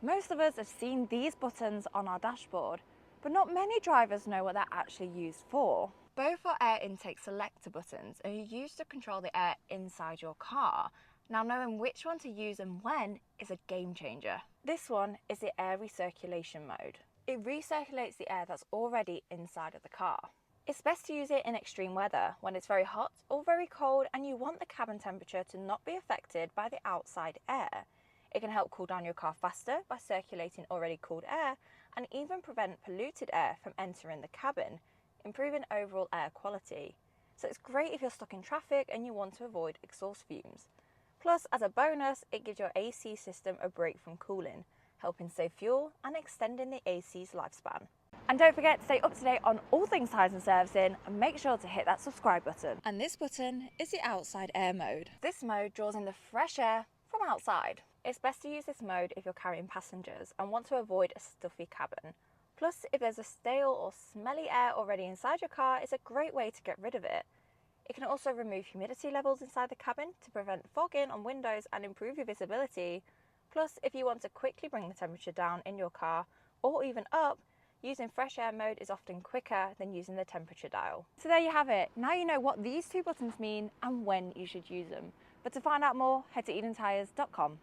Most of us have seen these buttons on our dashboard, but not many drivers know what they're actually used for. Both are air intake selector buttons and are used to control the air inside your car. Now, knowing which one to use and when is a game changer. This one is the air recirculation mode. It recirculates the air that's already inside of the car. It's best to use it in extreme weather, when it's very hot or very cold and you want the cabin temperature to not be affected by the outside air. It can help cool down your car faster by circulating already cooled air and even prevent polluted air from entering the cabin, improving overall air quality. So it's great if you're stuck in traffic and you want to avoid exhaust fumes. Plus, as a bonus, it gives your AC system a break from cooling, helping save fuel and extending the AC's lifespan. And don't forget to stay up to date on all things tyres and servicing, and make sure to hit that subscribe button. And this button is the outside air mode. This mode draws in the fresh air from outside. It's best to use this mode if you're carrying passengers and want to avoid a stuffy cabin. Plus, if there's a stale or smelly air already inside your car, it's a great way to get rid of it. It can also remove humidity levels inside the cabin to prevent fogging on windows and improve your visibility. Plus, if you want to quickly bring the temperature down in your car or even up, using fresh air mode is often quicker than using the temperature dial. So there you have it. Now you know what these two buttons mean and when you should use them. But to find out more, head to EdenTyres.com.